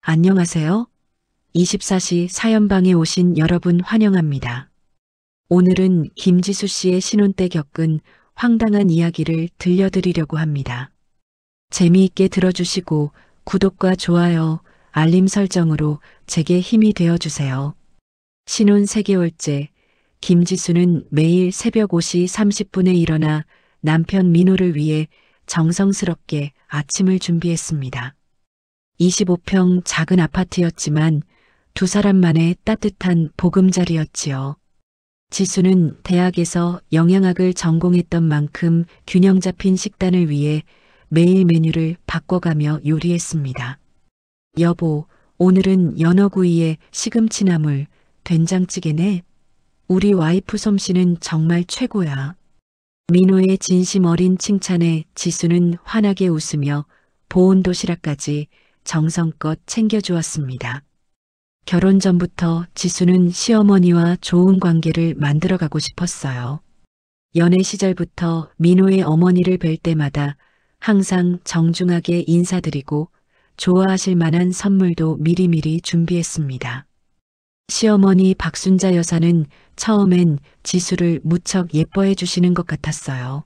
안녕하세요. 24시 사연방에 오신 여러분 환영합니다. 오늘은 김지수 씨의 신혼 때 겪은 황당한 이야기를 들려드리려고 합니다. 재미있게 들어주시고 구독과 좋아요, 알림 설정으로 제게 힘이 되어주세요. 신혼 3개월째, 김지수는 매일 새벽 5시 30분에 일어나 남편 민호를 위해 정성스럽게 아침을 준비했습니다. 25평 작은 아파트였지만 두 사람만의 따뜻한 보금자리였지요. 지수는 대학에서 영양학을 전공했던 만큼 균형 잡힌 식단을 위해 매일 메뉴를 바꿔가며 요리했습니다. 여보, 오늘은 연어구이에 시금치나물, 된장찌개네. 우리 와이프 솜씨는 정말 최고야. 민호의 진심 어린 칭찬에 지수는 환하게 웃으며 보온 도시락까지 정성껏 챙겨주었습니다. 결혼 전부터 지수는 시어머니와 좋은 관계를 만들어가고 싶었어요. 연애 시절부터 민호의 어머니를 뵐 때마다 항상 정중하게 인사드리고 좋아하실 만한 선물도 미리미리 준비했습니다. 시어머니 박순자 여사는 처음엔 지수를 무척 예뻐해 주시는 것 같았어요.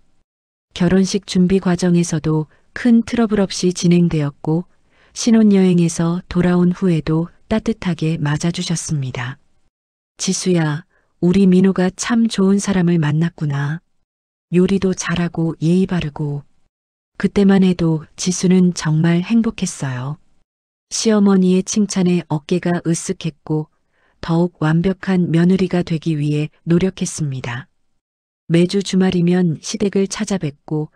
결혼식 준비 과정에서도 큰 트러블 없이 진행되었고 신혼여행에서 돌아온 후에도 따뜻하게 맞아주셨습니다. 지수야, 우리 민호가 참 좋은 사람을 만났구나. 요리도 잘하고 예의 바르고. 그때만 해도 지수는 정말 행복했어요. 시어머니의 칭찬에 어깨가 으쓱했고 더욱 완벽한 며느리가 되기 위해 노력했습니다. 매주 주말이면 시댁을 찾아뵙고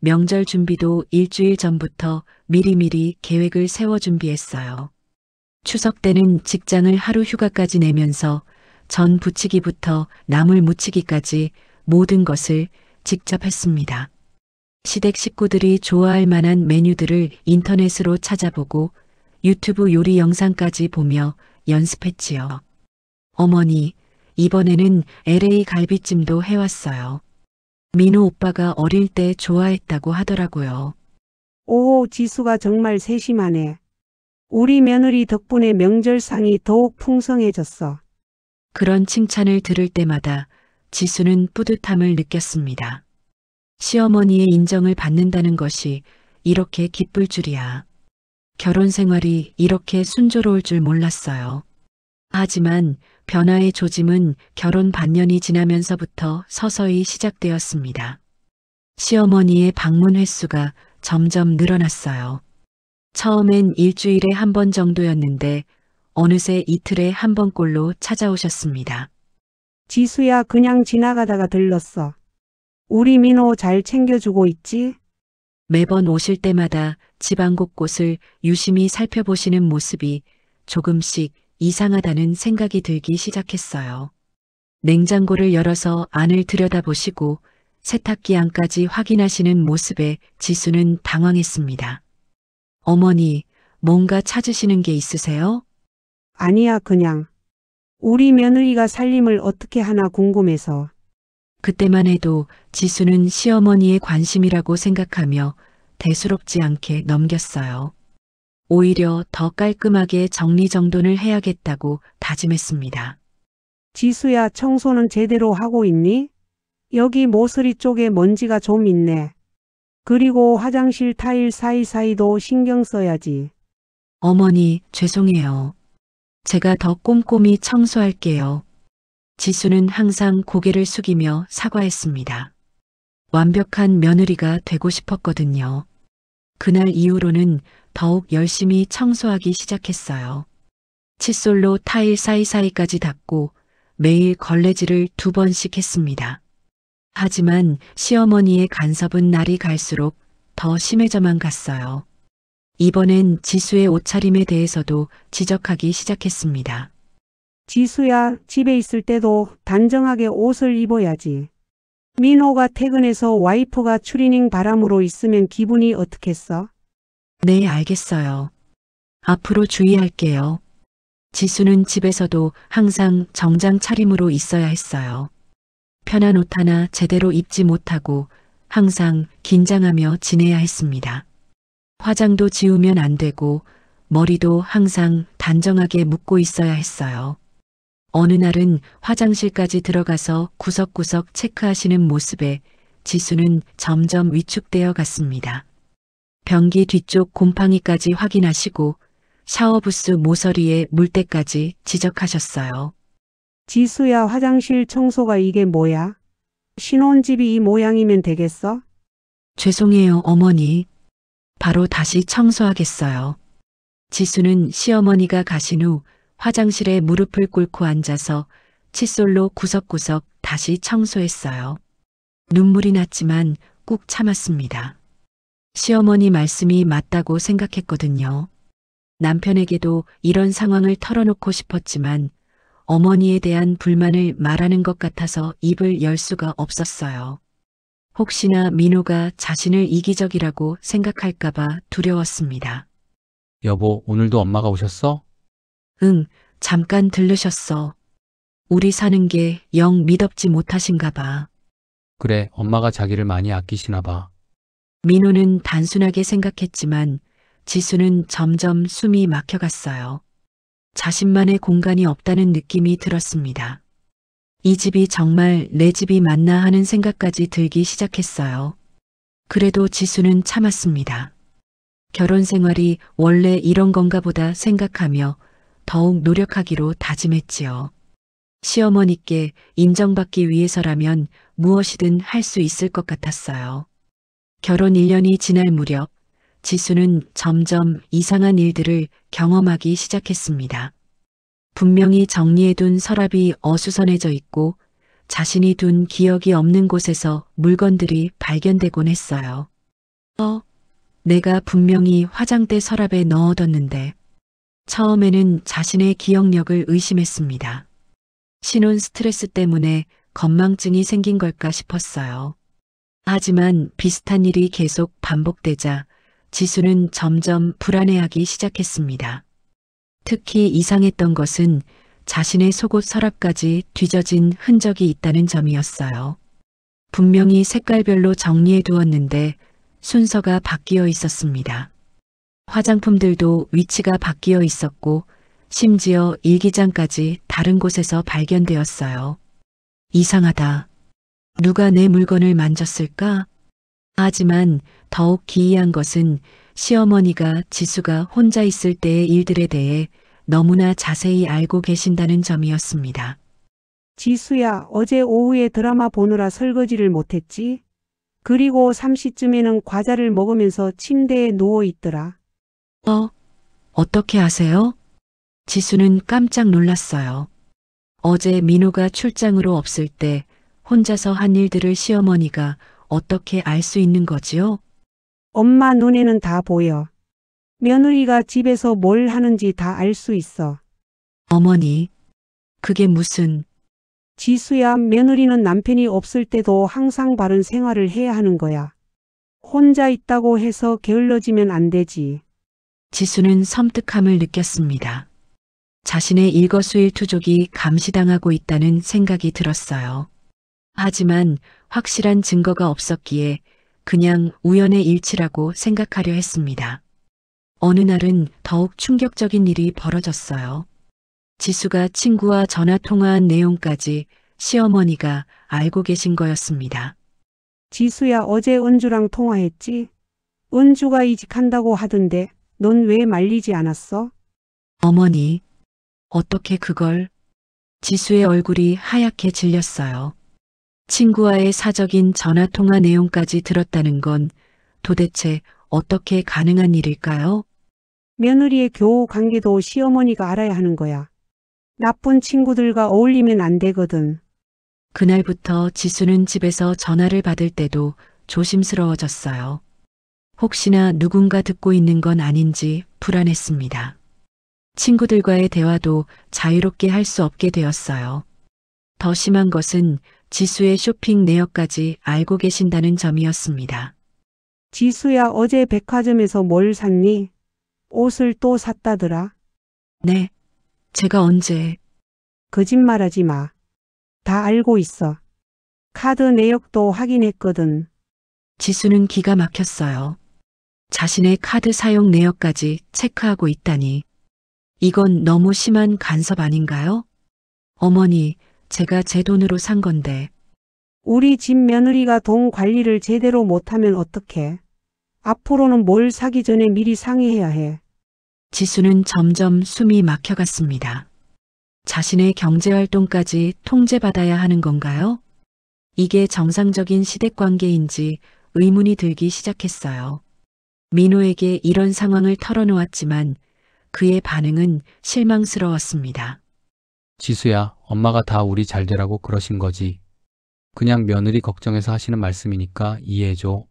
명절 준비도 일주일 전부터 미리미리 계획을 세워 준비했어요. 추석 때는 직장을 하루 휴가까지 내면서 전 부치기부터 나물 무치기까지 모든 것을 직접 했습니다. 시댁 식구들이 좋아할 만한 메뉴들을 인터넷으로 찾아보고 유튜브 요리 영상까지 보며 연습했지요. 어머니, 이번에는 LA 갈비찜도 해왔어요. 민호 오빠가 어릴 때 좋아했다고 하더라고요. 오, 지수가 정말 세심하네. 우리 며느리 덕분에 명절상이 더욱 풍성해졌어. 그런 칭찬을 들을 때마다 지수는 뿌듯함을 느꼈습니다. 시어머니의 인정을 받는다는 것이 이렇게 기쁠 줄이야. 결혼 생활이 이렇게 순조로울 줄 몰랐어요. 하지만 변화의 조짐은 결혼 반년이 지나면서부터 서서히 시작되었습니다. 시어머니의 방문 횟수가 점점 늘어났어요. 처음엔 일주일에 한 번 정도였는데 어느새 이틀에 한 번꼴로 찾아오셨습니다. 지수야, 그냥 지나가다가 들렀어. 우리 민호 잘 챙겨주고 있지? 매번 오실 때마다 집안 곳곳을 유심히 살펴보시는 모습이 조금씩 이상하다는 생각이 들기 시작했어요. 냉장고를 열어서 안을 들여다보시고 세탁기 안까지 확인하시는 모습에 지수는 당황했습니다. 어머니, 뭔가 찾으시는 게 있으세요? 아니야, 그냥. 우리 며느리가 살림을 어떻게 하나 궁금해서. 그때만 해도 지수는 시어머니의 관심이라고 생각하며 대수롭지 않게 넘겼어요. 오히려 더 깔끔하게 정리정돈을 해야겠다고 다짐했습니다. 지수야, 청소는 제대로 하고 있니? 여기 모서리 쪽에 먼지가 좀 있네. 그리고 화장실 타일 사이사이도 신경 써야지. 어머니, 죄송해요. 제가 더 꼼꼼히 청소할게요. 지수는 항상 고개를 숙이며 사과했습니다. 완벽한 며느리가 되고 싶었거든요. 그날 이후로는 더욱 열심히 청소하기 시작했어요. 칫솔로 타일 사이사이까지 닦고 매일 걸레질을 2번씩 했습니다. 하지만 시어머니의 간섭은 날이 갈수록 더 심해져만 갔어요. 이번엔 지수의 옷차림에 대해서도 지적하기 시작했습니다. 지수야, 집에 있을 때도 단정하게 옷을 입어야지. 민호가 퇴근해서 와이프가 추리닝 바람으로 있으면 기분이 어떻겠어? 네, 알겠어요. 앞으로 주의할게요. 지수는 집에서도 항상 정장 차림으로 있어야 했어요. 편한 옷 하나 제대로 입지 못하고 항상 긴장하며 지내야 했습니다. 화장도 지우면 안 되고 머리도 항상 단정하게 묶고 있어야 했어요. 어느 날은 화장실까지 들어가서 구석구석 체크하시는 모습에 지수는 점점 위축되어 갔습니다. 변기 뒤쪽 곰팡이까지 확인하시고 샤워부스 모서리에 물때까지 지적하셨어요. 지수야, 화장실 청소가 이게 뭐야? 신혼집이 이 모양이면 되겠어? 죄송해요, 어머니. 바로 다시 청소하겠어요. 지수는 시어머니가 가신 후 화장실에 무릎을 꿇고 앉아서 칫솔로 구석구석 다시 청소했어요. 눈물이 났지만 꾹 참았습니다. 시어머니 말씀이 맞다고 생각했거든요. 남편에게도 이런 상황을 털어놓고 싶었지만 어머니에 대한 불만을 말하는 것 같아서 입을 열 수가 없었어요. 혹시나 민호가 자신을 이기적이라고 생각할까봐 두려웠습니다. 여보, 오늘도 엄마가 오셨어? 응, 잠깐 들르셨어. 우리 사는 게 영 미덥지 못하신가 봐. 그래, 엄마가 자기를 많이 아끼시나 봐. 민호는 단순하게 생각했지만 지수는 점점 숨이 막혀갔어요. 자신만의 공간이 없다는 느낌이 들었습니다. 이 집이 정말 내 집이 맞나 하는 생각까지 들기 시작했어요. 그래도 지수는 참았습니다. 결혼 생활이 원래 이런 건가 보다 생각하며 더욱 노력하기로 다짐했지요. 시어머니께 인정받기 위해서라면 무엇이든 할 수 있을 것 같았어요. 결혼 1년이 지날 무렵 지수는 점점 이상한 일들을 경험하기 시작했습니다. 분명히 정리해둔 서랍이 어수선해져 있고 자신이 둔 기억이 없는 곳에서 물건들이 발견되곤 했어요. 내가 분명히 화장대 서랍에 넣어뒀는데 처음에는 자신의 기억력을 의심했습니다. 신혼 스트레스 때문에 건망증이 생긴 걸까 싶었어요. 하지만 비슷한 일이 계속 반복되자 지수는 점점 불안해하기 시작했습니다. 특히 이상했던 것은 자신의 속옷 서랍까지 뒤져진 흔적이 있다는 점이었어요. 분명히 색깔별로 정리해 두었는데 순서가 바뀌어 있었습니다. 화장품들도 위치가 바뀌어 있었고 심지어 일기장까지 다른 곳에서 발견되었어요. 이상하다. 누가 내 물건을 만졌을까? 하지만 더욱 기이한 것은 시어머니가 지수가 혼자 있을 때의 일들에 대해 너무나 자세히 알고 계신다는 점이었습니다. 지수야, 어제 오후에 드라마 보느라 설거지를 못했지? 그리고 3시쯤에는 과자를 먹으면서 침대에 누워 있더라. 어떻게 아세요? 지수는 깜짝 놀랐어요. 어제 민호가 출장으로 없을 때 혼자서 한 일들을 시어머니가 어떻게 알 수 있는 거지요? 엄마 눈에는 다 보여. 며느리가 집에서 뭘 하는지 다 알 수 있어. 어머니, 그게 무슨... 지수야, 며느리는 남편이 없을 때도 항상 바른 생활을 해야 하는 거야. 혼자 있다고 해서 게을러지면 안 되지. 지수는 섬뜩함을 느꼈습니다. 자신의 일거수일투족이 감시당하고 있다는 생각이 들었어요. 하지만 확실한 증거가 없었기에 그냥 우연의 일치라고 생각하려 했습니다. 어느 날은 더욱 충격적인 일이 벌어졌어요. 지수가 친구와 전화 통화한 내용까지 시어머니가 알고 계신 거였습니다. 지수야, 어제 은주랑 통화했지? 은주가 이직한다고 하던데 넌 왜 말리지 않았어? 어머니, 어떻게 그걸... 지수의 얼굴이 하얗게 질렸어요. 친구와의 사적인 전화통화 내용까지 들었다는 건 도대체 어떻게 가능한 일일까요? 며느리의 교우 관계도 시어머니가 알아야 하는 거야. 나쁜 친구들과 어울리면 안 되거든. 그날부터 지수는 집에서 전화를 받을 때도 조심스러워졌어요. 혹시나 누군가 듣고 있는 건 아닌지 불안했습니다. 친구들과의 대화도 자유롭게 할 수 없게 되었어요. 더 심한 것은 지수의 쇼핑 내역까지 알고 계신다는 점이었습니다. 지수야, 어제 백화점에서 뭘 샀니? 옷을 또 샀다더라. 네, 제가 언제... 거짓말하지 마. 다 알고 있어. 카드 내역도 확인했거든. 지수는 기가 막혔어요. 자신의 카드 사용 내역까지 체크하고 있다니. 이건 너무 심한 간섭 아닌가요? 어머니, 제가 제 돈으로 산 건데. 우리 집 며느리가 돈 관리를 제대로 못하면 어떡해? 앞으로는 뭘 사기 전에 미리 상의해야 해. 지수는 점점 숨이 막혀갔습니다. 자신의 경제활동까지 통제받아야 하는 건가요? 이게 정상적인 시댁관계인지 의문이 들기 시작했어요. 민호에게 이런 상황을 털어놓았지만 그의 반응은 실망스러웠습니다. 지수야, 엄마가 다 우리 잘 되라고 그러신 거지. 그냥 며느리 걱정해서 하시는 말씀이니까 이해해줘.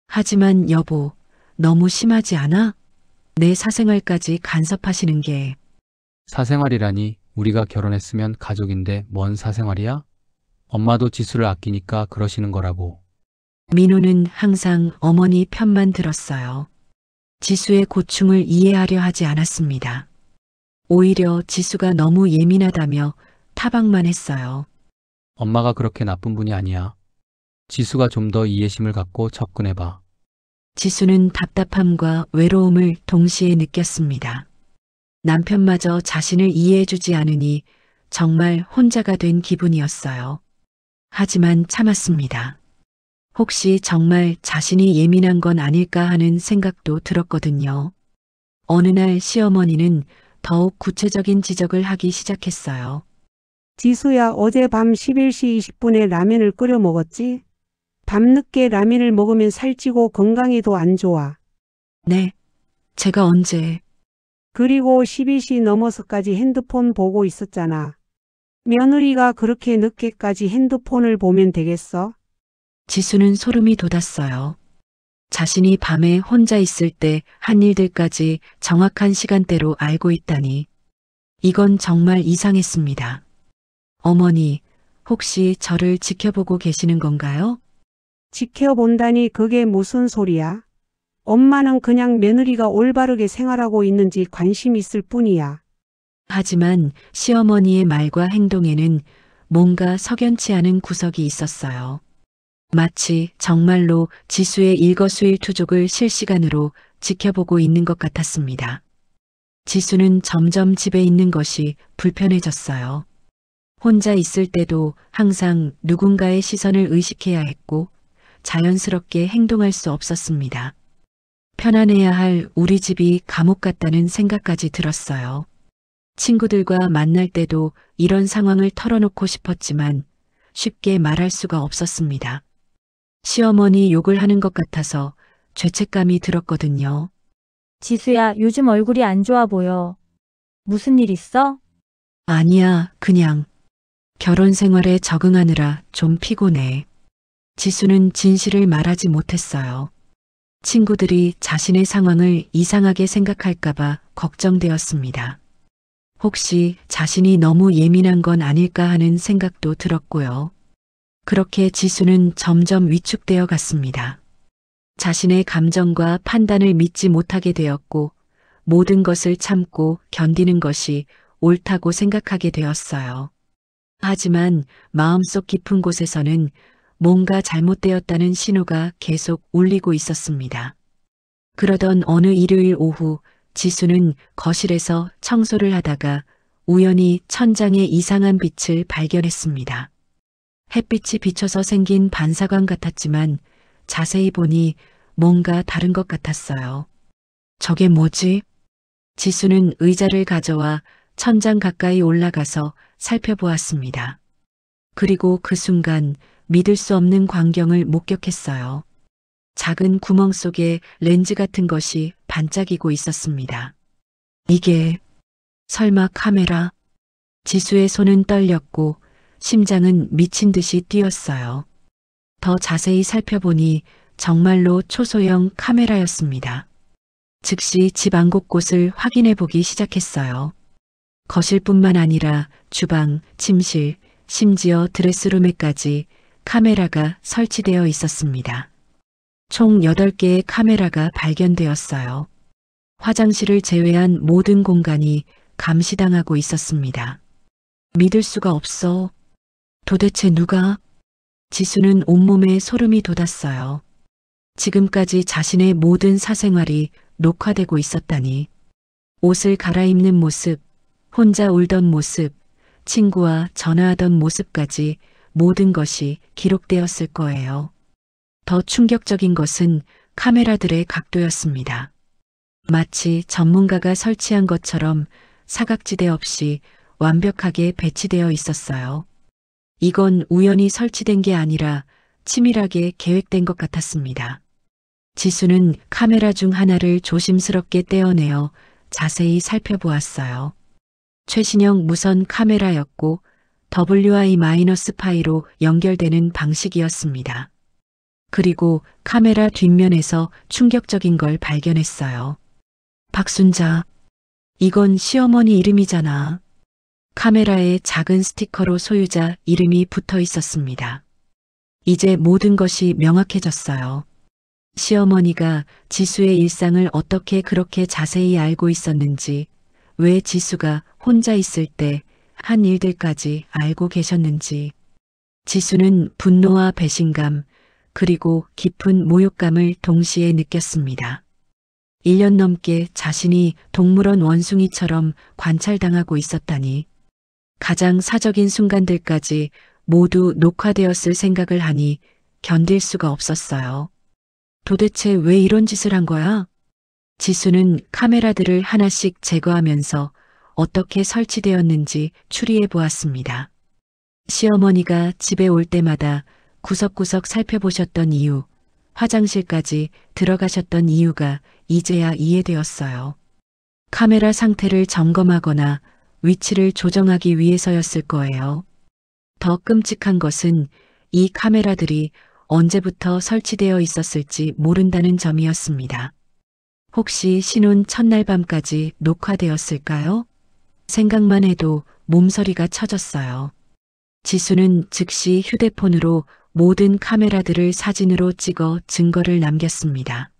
하지만 여보, 너무 심하지 않아? 내 사생활까지 간섭하시는 게. 사생활이라니, 우리가 결혼했으면 가족인데 뭔 사생활이야? 엄마도 지수를 아끼니까 그러시는 거라고. 민호는 항상 어머니 편만 들었어요. 지수의 고충을 이해하려 하지 않았습니다. 오히려 지수가 너무 예민하다며 타박만 했어요. 엄마가 그렇게 나쁜 분이 아니야. 지수가 좀 더 이해심을 갖고 접근해봐. 지수는 답답함과 외로움을 동시에 느꼈습니다. 남편마저 자신을 이해해주지 않으니 정말 혼자가 된 기분이었어요. 하지만 참았습니다. 혹시 정말 자신이 예민한 건 아닐까 하는 생각도 들었거든요. 어느 날 시어머니는 더욱 구체적인 지적을 하기 시작했어요. 지수야, 어젯밤 11시 20분에 라면을 끓여 먹었지? 밤늦게 라면을 먹으면 살찌고 건강에도 안 좋아. 네, 제가 언제... 그리고 12시 넘어서까지 핸드폰 보고 있었잖아. 며느리가 그렇게 늦게까지 핸드폰을 보면 되겠어? 지수는 소름이 돋았어요. 자신이 밤에 혼자 있을 때 한 일들까지 정확한 시간대로 알고 있다니. 이건 정말 이상했습니다. 어머니, 혹시 저를 지켜보고 계시는 건가요? 지켜본다니 그게 무슨 소리야? 엄마는 그냥 며느리가 올바르게 생활하고 있는지 관심 있을 뿐이야. 하지만 시어머니의 말과 행동에는 뭔가 석연치 않은 구석이 있었어요. 마치 정말로 지수의 일거수일투족을 실시간으로 지켜보고 있는 것 같았습니다. 지수는 점점 집에 있는 것이 불편해졌어요. 혼자 있을 때도 항상 누군가의 시선을 의식해야 했고 자연스럽게 행동할 수 없었습니다. 편안해야 할 우리 집이 감옥 같다는 생각까지 들었어요. 친구들과 만날 때도 이런 상황을 털어놓고 싶었지만 쉽게 말할 수가 없었습니다. 시어머니 욕을 하는 것 같아서 죄책감이 들었거든요. 지수야, 요즘 얼굴이 안 좋아 보여. 무슨 일 있어? 아니야, 그냥 결혼 생활에 적응하느라 좀 피곤해. 지수는 진실을 말하지 못했어요. 친구들이 자신의 상황을 이상하게 생각할까봐 걱정되었습니다. 혹시 자신이 너무 예민한 건 아닐까 하는 생각도 들었고요. 그렇게 지수는 점점 위축되어 갔습니다. 자신의 감정과 판단을 믿지 못하게 되었고 모든 것을 참고 견디는 것이 옳다고 생각하게 되었어요. 하지만 마음속 깊은 곳에서는 뭔가 잘못되었다는 신호가 계속 울리고 있었습니다. 그러던 어느 일요일 오후 지수는 거실에서 청소를 하다가 우연히 천장에 이상한 빛을 발견했습니다. 햇빛이 비쳐서 생긴 반사광 같았지만 자세히 보니 뭔가 다른 것 같았어요. 저게 뭐지? 지수는 의자를 가져와 천장 가까이 올라가서 살펴보았습니다. 그리고 그 순간 믿을 수 없는 광경을 목격했어요. 작은 구멍 속에 렌즈 같은 것이 반짝이고 있었습니다. 이게 설마 카메라? 지수의 손은 떨렸고 심장은 미친 듯이 뛰었어요. 더 자세히 살펴보니 정말로 초소형 카메라였습니다. 즉시 집 안 곳곳을 확인해 보기 시작했어요. 거실뿐만 아니라 주방, 침실, 심지어 드레스룸에까지 카메라가 설치되어 있었습니다. 총 8개의 카메라가 발견되었어요. 화장실을 제외한 모든 공간이 감시당하고 있었습니다. 믿을 수가 없어. 도대체 누가? 지수는 온몸에 소름이 돋았어요. 지금까지 자신의 모든 사생활이 녹화되고 있었다니. 옷을 갈아입는 모습, 혼자 울던 모습, 친구와 전화하던 모습까지 모든 것이 기록되었을 거예요. 더 충격적인 것은 카메라들의 각도였습니다. 마치 전문가가 설치한 것처럼 사각지대 없이 완벽하게 배치되어 있었어요. 이건 우연히 설치된 게 아니라 치밀하게 계획된 것 같았습니다. 지수는 카메라 중 하나를 조심스럽게 떼어내어 자세히 살펴보았어요. 최신형 무선 카메라였고 WI-5로 연결되는 방식이었습니다. 그리고 카메라 뒷면에서 충격적인 걸 발견했어요. 박순자, 이건 시어머니 이름이잖아. 카메라에 작은 스티커로 소유자 이름이 붙어 있었습니다. 이제 모든 것이 명확해졌어요. 시어머니가 지수의 일상을 어떻게 그렇게 자세히 알고 있었는지, 왜 지수가 혼자 있을 때 한 일들까지 알고 계셨는지. 지수는 분노와 배신감, 그리고 깊은 모욕감을 동시에 느꼈습니다. 1년 넘게 자신이 동물원 원숭이처럼 관찰당하고 있었다니. 가장 사적인 순간들까지 모두 녹화되었을 생각을 하니 견딜 수가 없었어요. 도대체 왜 이런 짓을 한 거야? 지수는 카메라들을 하나씩 제거하면서 어떻게 설치되었는지 추리해 보았습니다. 시어머니가 집에 올 때마다 구석구석 살펴보셨던 이유, 화장실까지 들어가셨던 이유가 이제야 이해되었어요. 카메라 상태를 점검하거나 위치를 조정하기 위해서였을 거예요. 더 끔찍한 것은 이 카메라들이 언제부터 설치되어 있었을지 모른다는 점이었습니다. 혹시 신혼 첫날 밤까지 녹화되었을까요? 생각만 해도 몸서리가 쳐졌어요. 지수는 즉시 휴대폰으로 모든 카메라들을 사진으로 찍어 증거를 남겼습니다.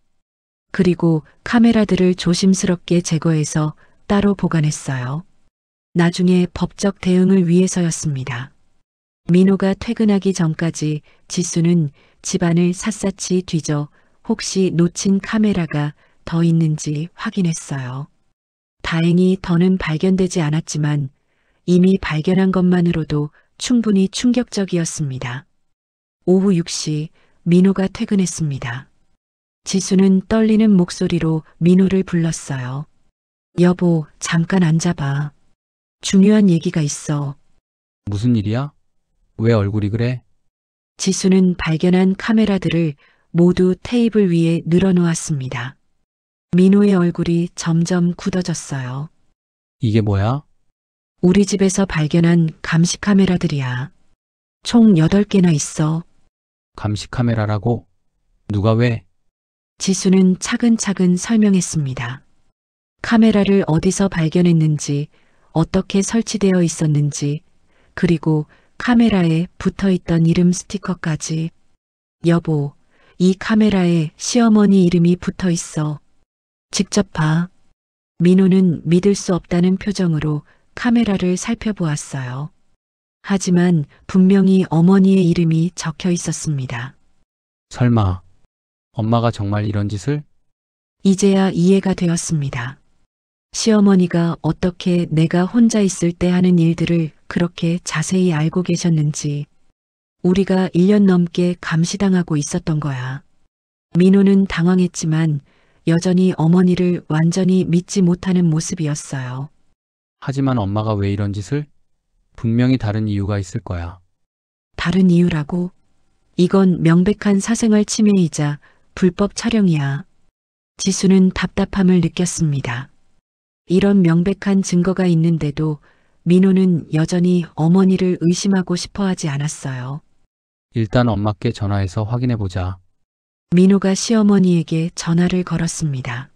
그리고 카메라들을 조심스럽게 제거해서 따로 보관했어요. 나중에 법적 대응을 위해서였습니다. 민호가 퇴근하기 전까지 지수는 집안을 샅샅이 뒤져 혹시 놓친 카메라가 더 있는지 확인했어요. 다행히 더는 발견되지 않았지만 이미 발견한 것만으로도 충분히 충격적이었습니다. 오후 6시 민호가 퇴근했습니다. 지수는 떨리는 목소리로 민호를 불렀어요. 여보, 잠깐 앉아봐. 중요한 얘기가 있어. 무슨 일이야? 왜 얼굴이 그래? 지수는 발견한 카메라들을 모두 테이블 위에 늘어놓았습니다. 민호의 얼굴이 점점 굳어졌어요. 이게 뭐야? 우리 집에서 발견한 감시 카메라들이야. 총 8개나 있어. 감시 카메라라고? 누가 왜? 지수는 차근차근 설명했습니다. 카메라를 어디서 발견했는지, 어떻게 설치되어 있었는지, 그리고 카메라에 붙어있던 이름 스티커까지. 여보, 이 카메라에 시어머니 이름이 붙어 있어. 직접 봐. 민호는 믿을 수 없다는 표정으로 카메라를 살펴보았어요. 하지만 분명히 어머니의 이름이 적혀 있었습니다. 설마 엄마가 정말 이런 짓을? 이제야 이해가 되었습니다. 시어머니가 어떻게 내가 혼자 있을 때 하는 일들을 그렇게 자세히 알고 계셨는지. 우리가 1년 넘게 감시당하고 있었던 거야. 민호는 당황했지만 여전히 어머니를 완전히 믿지 못하는 모습이었어요. 하지만 엄마가 왜 이런 짓을? 분명히 다른 이유가 있을 거야. 다른 이유라고? 이건 명백한 사생활 침해이자 불법 촬영이야. 지수는 답답함을 느꼈습니다. 이런 명백한 증거가 있는데도 민호는 여전히 어머니를 의심하고 싶어 하지 않았어요. 일단 엄마께 전화해서 확인해 보자. 민호가 시어머니에게 전화를 걸었습니다.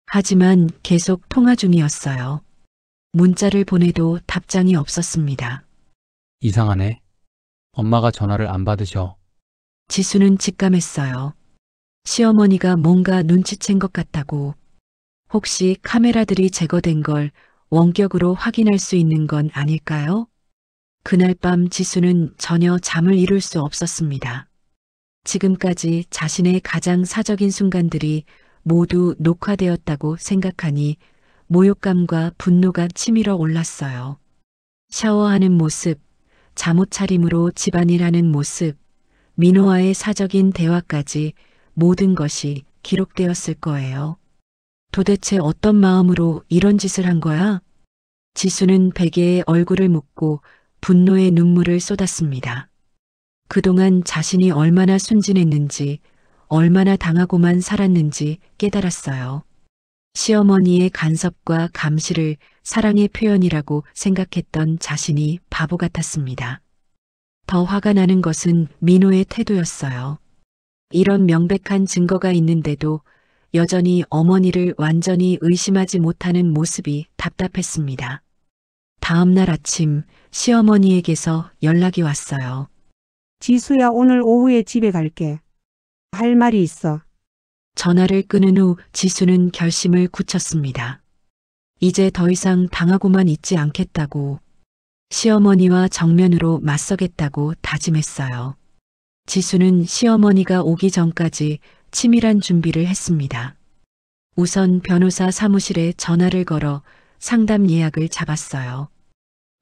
하지만 계속 통화 중이었어요. 문자를 보내도 답장이 없었습니다. 이상하네. 엄마가 전화를 안 받으셔. 지수는 직감했어요. 시어머니가 뭔가 눈치챈 것 같다고. 혹시 카메라들이 제거된 걸 원격으로 확인할 수 있는 건 아닐까요? 그날 밤 지수는 전혀 잠을 이룰 수 없었습니다. 지금까지 자신의 가장 사적인 순간들이 모두 녹화되었다고 생각하니 모욕감과 분노가 치밀어 올랐어요. 샤워하는 모습, 잠옷 차림으로 집안일하는 모습, 민호와의 사적인 대화까지 모든 것이 기록되었을 거예요. 도대체 어떤 마음으로 이런 짓을 한 거야? 지수는 베개에 얼굴을 묻고 분노의 눈물을 쏟았습니다. 그동안 자신이 얼마나 순진했는지, 얼마나 당하고만 살았는지 깨달았어요. 시어머니의 간섭과 감시를 사랑의 표현이라고 생각했던 자신이 바보 같았습니다. 더 화가 나는 것은 민호의 태도였어요. 이런 명백한 증거가 있는데도 여전히 어머니를 완전히 의심하지 못하는 모습이 답답했습니다. 다음 날 아침 시어머니에게서 연락이 왔어요. 지수야, 오늘 오후에 집에 갈게. 할 말이 있어. 전화를 끊은 후 지수는 결심을 굳혔습니다. 이제 더 이상 당하고만 있지 않겠다고, 시어머니와 정면으로 맞서겠다고 다짐했어요. 지수는 시어머니가 오기 전까지 치밀한 준비를 했습니다. 우선 변호사 사무실에 전화를 걸어 상담 예약을 잡았어요.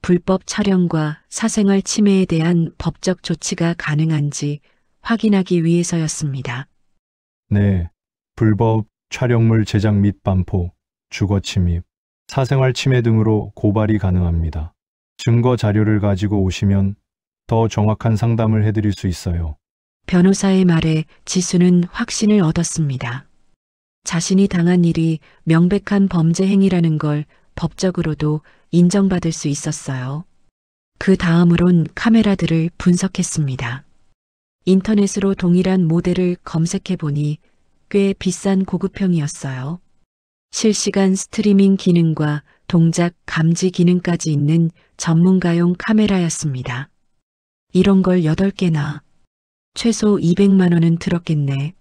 불법 촬영과 사생활 침해에 대한 법적 조치가 가능한지 확인하기 위해서였습니다. 네, 불법 촬영물 제작 및 반포, 주거 침입, 사생활 침해 등으로 고발이 가능합니다. 증거 자료를 가지고 오시면 더 정확한 상담을 해드릴 수 있어요. 변호사의 말에 지수는 확신을 얻었습니다. 자신이 당한 일이 명백한 범죄 행위라는 걸 법적으로도 인정받을 수 있었어요. 그 다음으론 카메라들을 분석했습니다. 인터넷으로 동일한 모델을 검색해 보니 꽤 비싼 고급형이었어요. 실시간 스트리밍 기능과 동작 감지 기능까지 있는 전문가용 카메라였습니다. 이런 걸 8개나. 최소 200만 원은 들었겠네.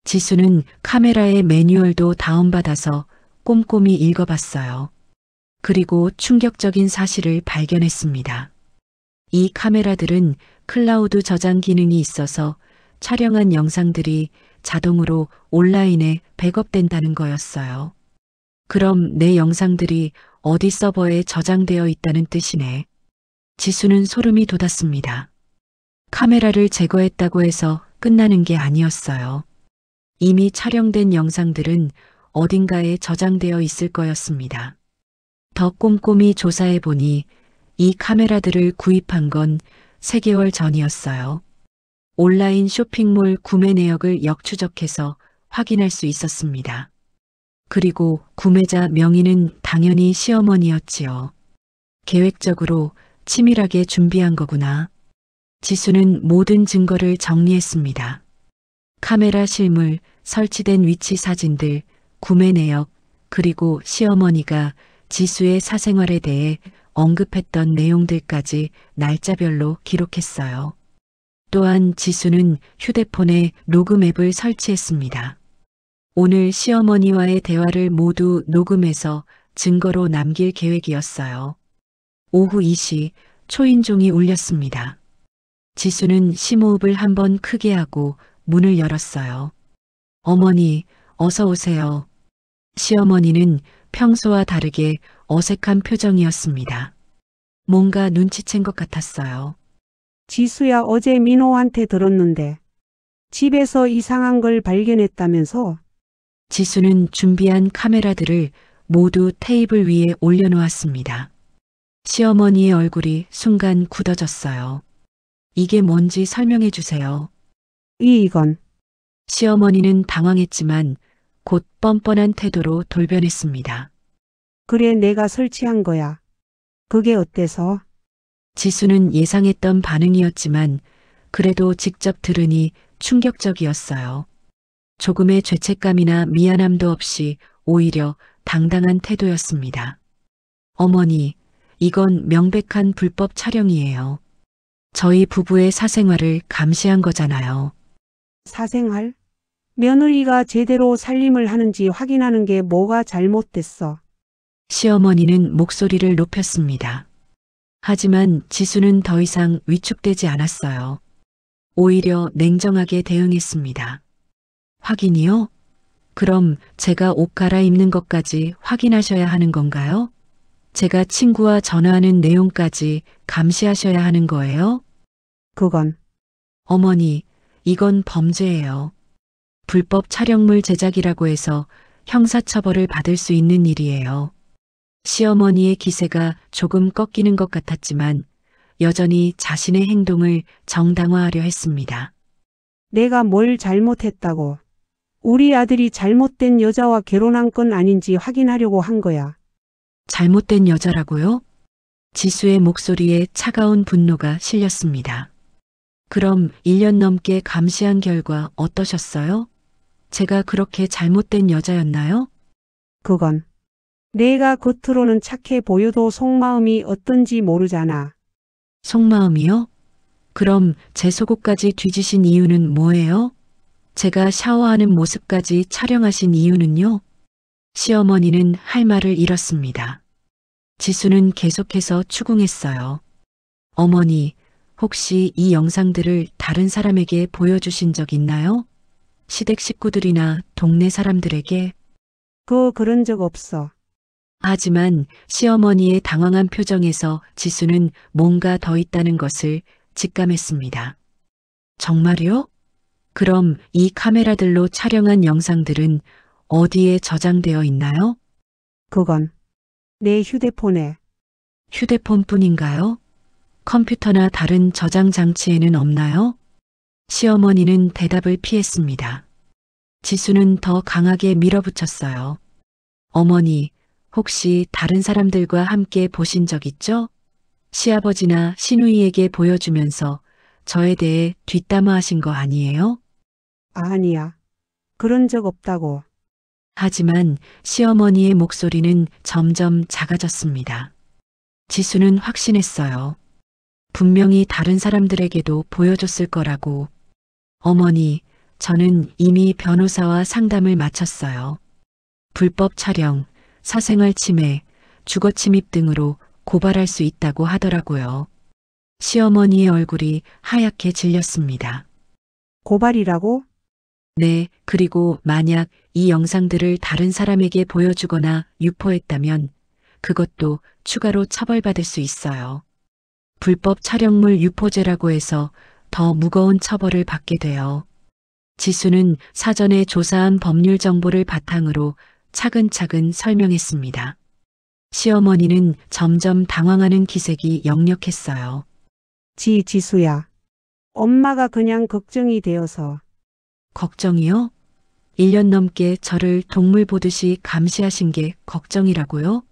지수는 카메라의 매뉴얼도 다운받아서 꼼꼼히 읽어봤어요. 그리고 충격적인 사실을 발견했습니다. 이 카메라들은 클라우드 저장 기능이 있어서 촬영한 영상들이 자동으로 온라인에 백업된다는 거였어요. 그럼 내 영상들이 어디 서버에 저장되어 있다는 뜻이네. 지수는 소름이 돋았습니다. 카메라를 제거했다고 해서 끝나는 게 아니었어요. 이미 촬영된 영상들은 어딘가에 저장되어 있을 거였습니다. 더 꼼꼼히 조사해 보니 이 카메라들을 구입한 건 3개월 전이었어요. 온라인 쇼핑몰 구매 내역을 역추적해서 확인할 수 있었습니다. 그리고 구매자 명의는 당연히 시어머니였지요. 계획적으로 치밀하게 준비한 거구나. 지수는 모든 증거를 정리했습니다. 카메라 실물, 설치된 위치 사진들, 구매 내역, 그리고 시어머니가 지수의 사생활에 대해 언급했던 내용들까지 날짜별로 기록했어요. 또한 지수는 휴대폰에 로그 앱을 설치했습니다. 오늘 시어머니와의 대화를 모두 녹음해서 증거로 남길 계획이었어요. 오후 2시 초인종이 울렸습니다. 지수는 심호흡을 한번 크게 하고 문을 열었어요. 어머니, 어서 오세요. 시어머니는 평소와 다르게 어색한 표정이었습니다. 뭔가 눈치챈 것 같았어요. 지수야, 어제 민호한테 들었는데 집에서 이상한 걸 발견했다면서? 지수는 준비한 카메라들을 모두 테이블 위에 올려놓았습니다. 시어머니의 얼굴이 순간 굳어졌어요. 이게 뭔지 설명해 주세요. 이건. 시어머니는 당황했지만 곧 뻔뻔한 태도로 돌변했습니다. 그래, 내가 설치한 거야. 그게 어때서? 지수는 예상했던 반응이었지만 그래도 직접 들으니 충격적이었어요. 조금의 죄책감이나 미안함도 없이 오히려 당당한 태도였습니다. 어머니, 이건 명백한 불법 촬영이에요. 저희 부부의 사생활을 감시한 거잖아요. 사생활? 며느리가 제대로 살림을 하는지 확인하는 게 뭐가 잘못됐어? 시어머니는 목소리를 높였습니다. 하지만 지수는 더 이상 위축되지 않았어요. 오히려 냉정하게 대응했습니다. 확인이요? 그럼 제가 옷 갈아입는 것까지 확인하셔야 하는 건가요? 제가 친구와 전화하는 내용까지 감시하셔야 하는 거예요? 그건 어머니, 이건 범죄예요. 불법 촬영물 제작이라고 해서 형사처벌을 받을 수 있는 일이에요. 시어머니의 기세가 조금 꺾이는 것 같았지만 여전히 자신의 행동을 정당화하려 했습니다. 내가 뭘 잘못했다고. 우리 아들이 잘못된 여자와 결혼한 건 아닌지 확인하려고 한 거야. 잘못된 여자라고요? 지수의 목소리에 차가운 분노가 실렸습니다. 그럼 1년 넘게 감시한 결과 어떠셨어요? 제가 그렇게 잘못된 여자였나요? 그건 내가 겉으로는 착해 보여도 속마음이 어떤지 모르잖아. 속마음이요? 그럼 제 속옷까지 뒤지신 이유는 뭐예요? 제가 샤워하는 모습까지 촬영하신 이유는요? 시어머니는 할 말을 잃었습니다. 지수는 계속해서 추궁했어요. 어머니, 혹시 이 영상들을 다른 사람에게 보여주신 적 있나요? 시댁 식구들이나 동네 사람들에게? 그런 적 없어. 하지만 시어머니의 당황한 표정에서 지수는 뭔가 더 있다는 것을 직감했습니다. 정말요? 그럼 이 카메라들로 촬영한 영상들은 어디에 저장되어 있나요? 그건 내 휴대폰에. 휴대폰뿐인가요? 컴퓨터나 다른 저장 장치에는 없나요? 시어머니는 대답을 피했습니다. 지수는 더 강하게 밀어붙였어요. 어머니, 혹시 다른 사람들과 함께 보신 적 있죠? 시아버지나 시누이에게 보여주면서 저에 대해 뒷담화하신 거 아니에요? 아니야. 그런 적 없다고. 하지만 시어머니의 목소리는 점점 작아졌습니다. 지수는 확신했어요. 분명히 다른 사람들에게도 보여줬을 거라고. 어머니, 저는 이미 변호사와 상담을 마쳤어요. 불법 촬영, 사생활 침해, 주거 침입 등으로 고발할 수 있다고 하더라고요. 시어머니의 얼굴이 하얗게 질렸습니다. 고발이라고? 네, 그리고 만약 이 영상들을 다른 사람에게 보여주거나 유포했다면 그것도 추가로 처벌받을 수 있어요. 불법 촬영물 유포죄라고 해서 더 무거운 처벌을 받게 돼요. 지수는 사전에 조사한 법률 정보를 바탕으로 차근차근 설명했습니다. 시어머니는 점점 당황하는 기색이 역력했어요. 지수야. 엄마가 그냥 걱정이 되어서. 걱정이요? 1년 넘게 저를 동물 보듯이 감시하신 게 걱정이라고요?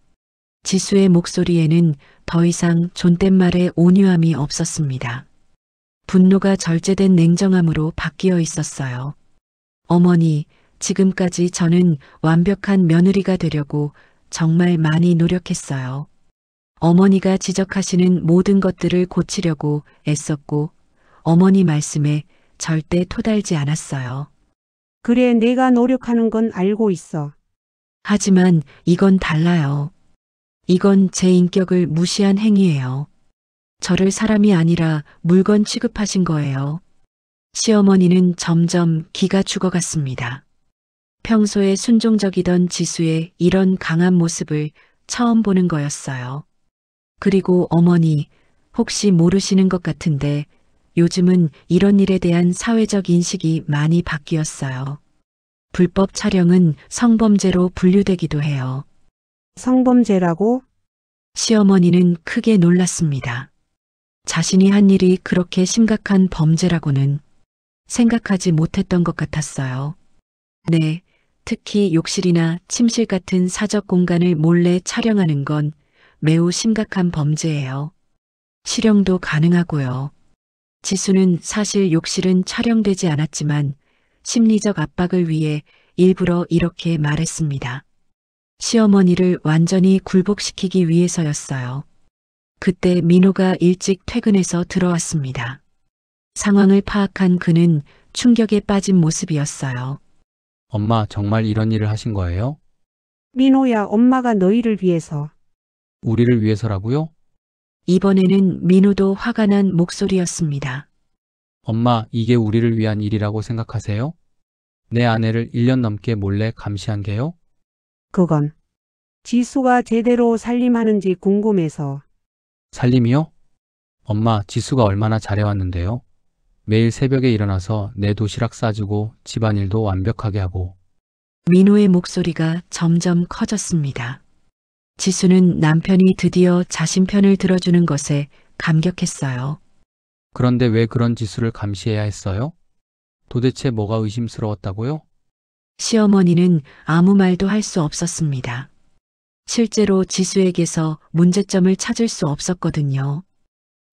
지수의 목소리에는 더 이상 존댓말의 온유함이 없었습니다. 분노가 절제된 냉정함으로 바뀌어 있었어요. 어머니, 지금까지 저는 완벽한 며느리가 되려고 정말 많이 노력했어요. 어머니가 지적하시는 모든 것들을 고치려고 애썼고 어머니 말씀에 절대 토달지 않았어요. 그래, 내가 노력하는 건 알고 있어. 하지만 이건 달라요. 이건 제 인격을 무시한 행위예요. 저를 사람이 아니라 물건 취급하신 거예요. 시어머니는 점점 기가 죽어갔습니다. 평소에 순종적이던 지수의 이런 강한 모습을 처음 보는 거였어요. 그리고 어머니, 혹시 모르시는 것 같은데 요즘은 이런 일에 대한 사회적 인식이 많이 바뀌었어요. 불법 촬영은 성범죄로 분류되기도 해요. 성범죄라고? 시어머니는 크게 놀랐습니다. 자신이 한 일이 그렇게 심각한 범죄라고는 생각하지 못했던 것 같았어요. 네, 특히 욕실이나 침실 같은 사적 공간을 몰래 촬영하는 건 매우 심각한 범죄예요. 실형도 가능하고요. 지수는 사실 욕실은 촬영되지 않았지만 심리적 압박을 위해 일부러 이렇게 말했습니다. 시어머니를 완전히 굴복시키기 위해서였어요. 그때 민호가 일찍 퇴근해서 들어왔습니다. 상황을 파악한 그는 충격에 빠진 모습이었어요. 엄마, 정말 이런 일을 하신 거예요? 민호야, 엄마가 너희를 위해서. 우리를 위해서라고요? 이번에는 민호도 화가 난 목소리였습니다. 엄마, 이게 우리를 위한 일이라고 생각하세요? 내 아내를 1년 넘게 몰래 감시한 게요? 그건 지수가 제대로 살림하는지 궁금해서. 살림이요? 엄마, 지수가 얼마나 잘해왔는데요? 매일 새벽에 일어나서 내 도시락 싸주고 집안일도 완벽하게 하고. 민호의 목소리가 점점 커졌습니다. 지수는 남편이 드디어 자신 편을 들어주는 것에 감격했어요. 그런데 왜 그런 지수를 감시해야 했어요? 도대체 뭐가 의심스러웠다고요? 시어머니는 아무 말도 할 수 없었습니다. 실제로 지수에게서 문제점을 찾을 수 없었거든요.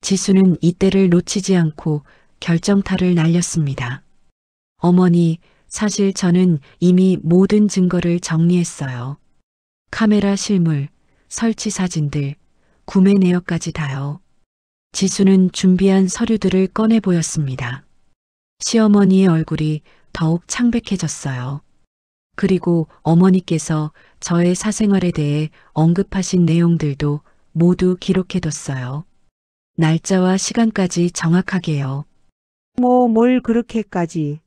지수는 이때를 놓치지 않고 결정타를 날렸습니다. 어머니, 사실 저는 이미 모든 증거를 정리했어요. 카메라 실물, 설치 사진들, 구매 내역까지 다요. 지수는 준비한 서류들을 꺼내 보였습니다. 시어머니의 얼굴이 더욱 창백해졌어요. 그리고 어머니께서 저의 사생활에 대해 언급하신 내용들도 모두 기록해뒀어요. 날짜와 시간까지 정확하게요. 뭘 그렇게까지.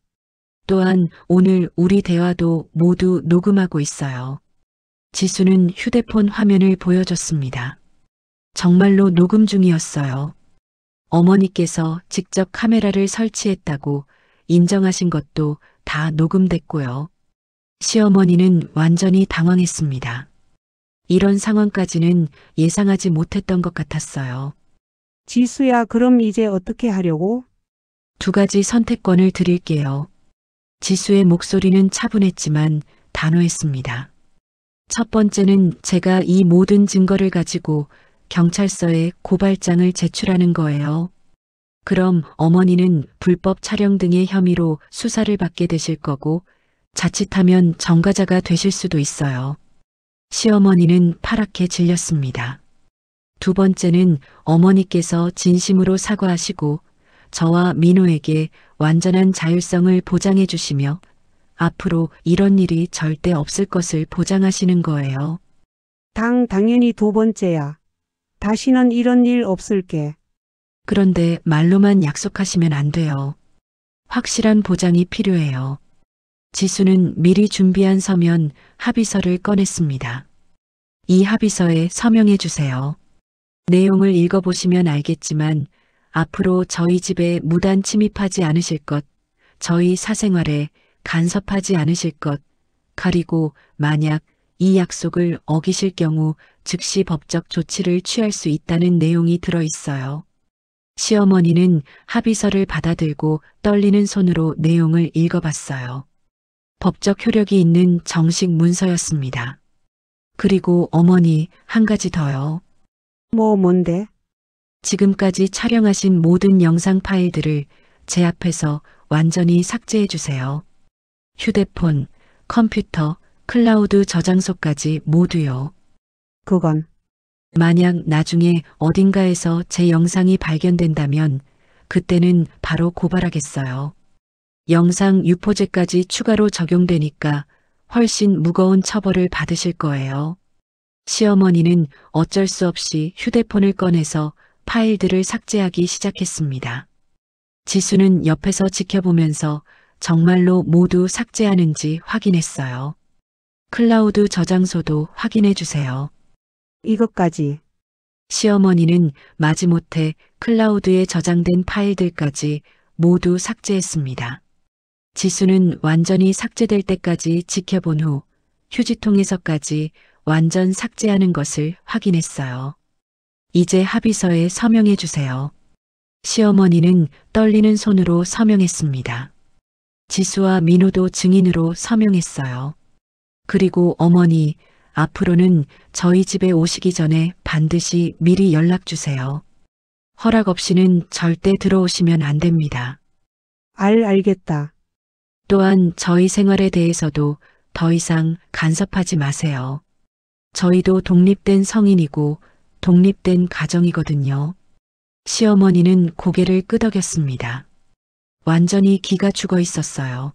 또한 오늘 우리 대화도 모두 녹음하고 있어요. 지수는 휴대폰 화면을 보여줬습니다. 정말로 녹음 중이었어요. 어머니께서 직접 카메라를 설치했다고 인정하신 것도 다 녹음됐고요. 시어머니는 완전히 당황했습니다. 이런 상황까지는 예상하지 못했던 것 같았어요. 지수야, 그럼 이제 어떻게 하려고? 2가지 선택권을 드릴게요. 지수의 목소리는 차분했지만 단호했습니다. 첫 번째는 제가 이 모든 증거를 가지고 경찰서에 고발장을 제출하는 거예요. 그럼 어머니는 불법 촬영 등의 혐의로 수사를 받게 되실 거고 자칫하면 전과자가 되실 수도 있어요. 시어머니는 파랗게 질렸습니다. 2번째는 어머니께서 진심으로 사과하시고 저와 민호에게 완전한 자율성을 보장해 주시며 앞으로 이런 일이 절대 없을 것을 보장하시는 거예요. 당연히 2번째야. 다시는 이런 일 없을게. 그런데 말로만 약속하시면 안 돼요. 확실한 보장이 필요해요. 지수는 미리 준비한 서면 합의서를 꺼냈습니다. 이 합의서에 서명해 주세요. 내용을 읽어보시면 알겠지만 앞으로 저희 집에 무단 침입하지 않으실 것, 저희 사생활에 간섭하지 않으실 것, 그리고 만약 이 약속을 어기실 경우 즉시 법적 조치를 취할 수 있다는 내용이 들어 있어요. 시어머니는 합의서를 받아들고 떨리는 손으로 내용을 읽어봤어요. 법적 효력이 있는 정식 문서였습니다. 그리고 어머니, 한 가지 더요. 뭔데? 지금까지 촬영하신 모든 영상 파일들을 제 앞에서 완전히 삭제해 주세요. 휴대폰, 컴퓨터, 클라우드 저장소까지 모두요. 그건 만약 나중에 어딘가에서 제 영상이 발견된다면 그때는 바로 고발하겠어요. 영상 유포죄까지 추가로 적용되니까 훨씬 무거운 처벌을 받으실 거예요. 시어머니는 어쩔 수 없이 휴대폰을 꺼내서 파일들을 삭제하기 시작했습니다. 지수는 옆에서 지켜보면서 정말로 모두 삭제하는지 확인했어요. 클라우드 저장소도 확인해 주세요. 이것까지. 시어머니는 마지못해 클라우드에 저장된 파일들까지 모두 삭제했습니다. 지수는 완전히 삭제될 때까지 지켜본 후 휴지통에서까지 완전 삭제하는 것을 확인했어요. 이제 합의서에 서명해 주세요. 시어머니는 떨리는 손으로 서명했습니다. 지수와 민호도 증인으로 서명했어요. 그리고 어머니, 앞으로는 저희 집에 오시기 전에 반드시 미리 연락 주세요. 허락 없이는 절대 들어오시면 안 됩니다. 알겠다. 또한 저희 생활에 대해서도 더 이상 간섭하지 마세요. 저희도 독립된 성인이고 독립된 가정이거든요. 시어머니는 고개를 끄덕였습니다. 완전히 기가 죽어 있었어요.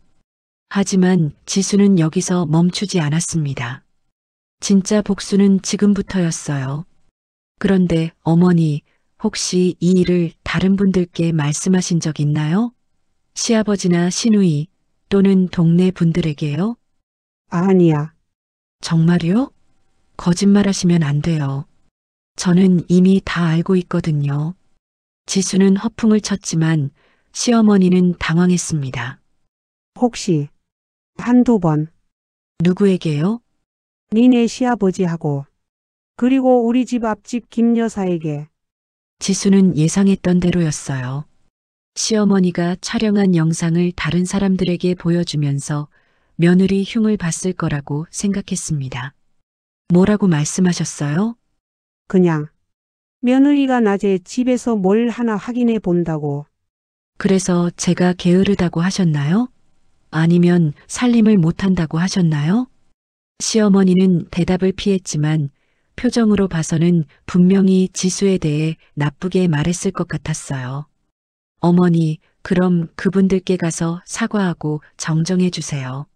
하지만 지수는 여기서 멈추지 않았습니다. 진짜 복수는 지금부터였어요. 그런데 어머니, 혹시 이 일을 다른 분들께 말씀하신 적 있나요? 시아버지나 시누이 또는 동네 분들에게요? 아니야. 정말요? 거짓말하시면 안 돼요. 저는 이미 다 알고 있거든요. 지수는 허풍을 쳤지만 시어머니는 당황했습니다. 혹시 한두 번 누구에게요? 니네 시아버지하고 그리고 우리 집 앞집 김 여사에게 지수는 예상했던 대로였어요. 시어머니가 촬영한 영상을 다른 사람들에게 보여주면서 며느리 흉을 봤을 거라고 생각했습니다. 뭐라고 말씀하셨어요? 그냥 며느리가 낮에 집에서 뭘 하나 확인해 본다고. 그래서 제가 게으르다고 하셨나요? 아니면 살림을 못한다고 하셨나요? 시어머니는 대답을 피했지만 표정으로 봐서는 분명히 지수에 대해 나쁘게 말했을 것 같았어요. 어머니, 그럼 그분들께 가서 사과하고 정정해 주세요.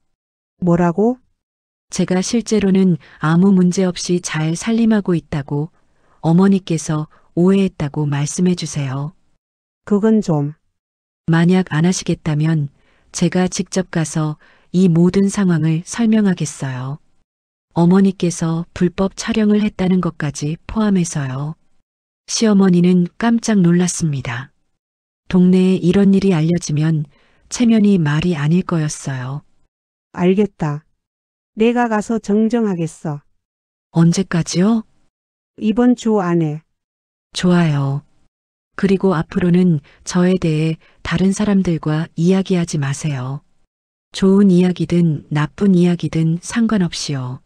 뭐라고? 제가 실제로는 아무 문제 없이 잘 살림하고 있다고 어머니께서 오해했다고 말씀해 주세요. 그건 좀. 만약 안 하시겠다면 제가 직접 가서 이 모든 상황을 설명하겠어요. 어머니께서 불법 촬영을 했다는 것까지 포함해서요. 시어머니는 깜짝 놀랐습니다. 동네에 이런 일이 알려지면 체면이 말이 아닐 거였어요. 알겠다. 내가 가서 정정하겠어. 언제까지요? 이번 주 안에. 좋아요. 그리고 앞으로는 저에 대해 다른 사람들과 이야기하지 마세요. 좋은 이야기든 나쁜 이야기든 상관없이요.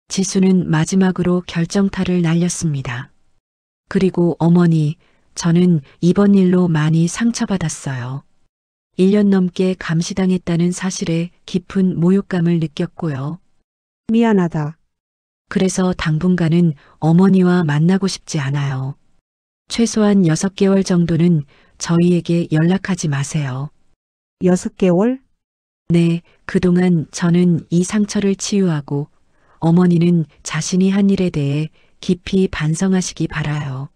지수는 마지막으로 결정타를 날렸습니다. 그리고 어머니, 저는 이번 일로 많이 상처받았어요. 1년 넘게 감시당했다는 사실에 깊은 모욕감을 느꼈고요. 미안하다. 그래서 당분간은 어머니와 만나고 싶지 않아요. 최소한 6개월 정도는 저희에게 연락하지 마세요. 6개월? 네, 그동안 저는 이 상처를 치유하고 어머니는 자신이 한 일에 대해 깊이 반성하시기 바라요.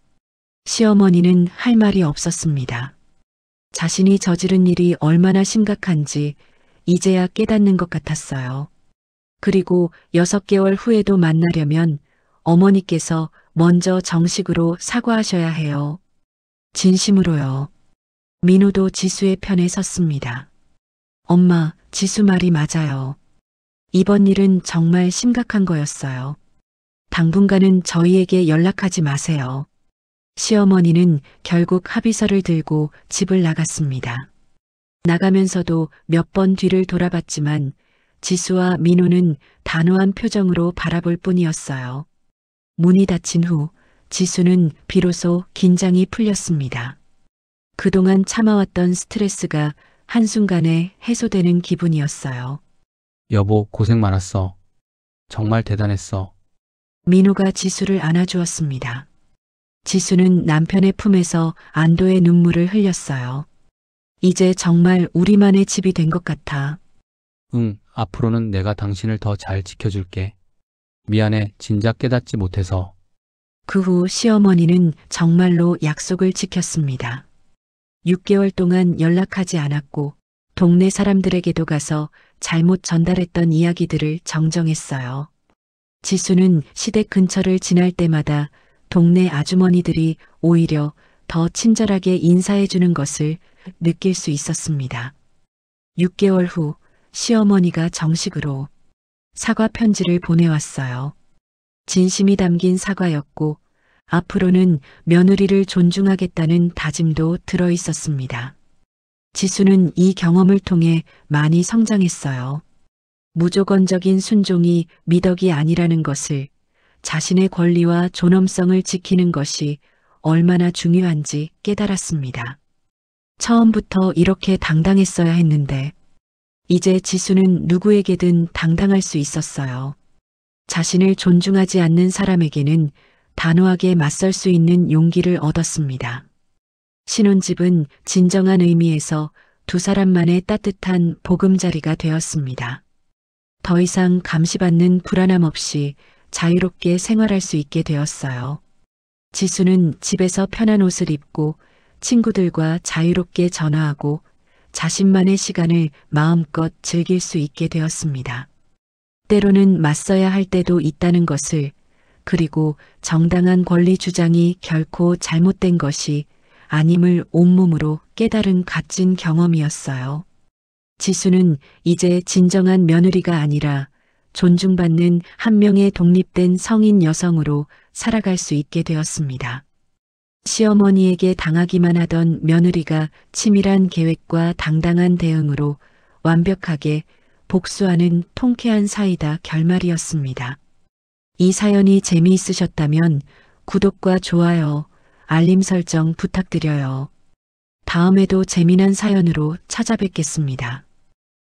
시어머니는 할 말이 없었습니다. 자신이 저지른 일이 얼마나 심각한지 이제야 깨닫는 것 같았어요. 그리고 6개월 후에도 만나려면 어머니께서 먼저 정식으로 사과하셔야 해요. 진심으로요. 민호도 지수의 편에 섰습니다. 엄마, 지수 말이 맞아요. 이번 일은 정말 심각한 거였어요. 당분간은 저희에게 연락하지 마세요. 시어머니는 결국 합의서를 들고 집을 나갔습니다. 나가면서도 몇 번 뒤를 돌아봤지만 지수와 민호는 단호한 표정으로 바라볼 뿐이었어요. 문이 닫힌 후 지수는 비로소 긴장이 풀렸습니다. 그동안 참아왔던 스트레스가 한순간에 해소되는 기분이었어요. 여보, 고생 많았어. 정말 대단했어. 민호가 지수를 안아주었습니다. 지수는 남편의 품에서 안도의 눈물을 흘렸어요. 이제 정말 우리만의 집이 된 것 같아. 응, 앞으로는 내가 당신을 더 잘 지켜줄게. 미안해, 진작 깨닫지 못해서. 그 후 시어머니는 정말로 약속을 지켰습니다. 6개월 동안 연락하지 않았고 동네 사람들에게도 가서 잘못 전달했던 이야기들을 정정했어요. 지수는 시댁 근처를 지날 때마다 동네 아주머니들이 오히려 더 친절하게 인사해주는 것을 느낄 수 있었습니다. 6개월 후 시어머니가 정식으로 사과 편지를 보내왔어요. 진심이 담긴 사과였고 앞으로는 며느리를 존중하겠다는 다짐도 들어 있었습니다. 지수는 이 경험을 통해 많이 성장했어요. 무조건적인 순종이 미덕이 아니라는 것을, 자신의 권리와 존엄성을 지키는 것이 얼마나 중요한지 깨달았습니다. 처음부터 이렇게 당당했어야 했는데 이제 지수는 누구에게든 당당할 수 있었어요. 자신을 존중하지 않는 사람에게는 단호하게 맞설 수 있는 용기를 얻었습니다. 신혼집은 진정한 의미에서 두 사람만의 따뜻한 보금자리가 되었습니다. 더 이상 감시받는 불안함 없이 자유롭게 생활할 수 있게 되었어요. 지수는 집에서 편한 옷을 입고 친구들과 자유롭게 전화하고 자신만의 시간을 마음껏 즐길 수 있게 되었습니다. 때로는 맞서야 할 때도 있다는 것을, 그리고 정당한 권리 주장이 결코 잘못된 것이 아님을 온몸으로 깨달은 값진 경험이었어요. 지수는 이제 진정한 며느리가 아니라 존중받는 한 명의 독립된 성인 여성으로 살아갈 수 있게 되었습니다. 시어머니에게 당하기만 하던 며느리가 치밀한 계획과 당당한 대응으로 완벽하게 복수하는 통쾌한 사이다 결말이었습니다. 이 사연이 재미있으셨다면 구독과 좋아요, 알림 설정 부탁드려요. 다음에도 재미난 사연으로 찾아뵙겠습니다.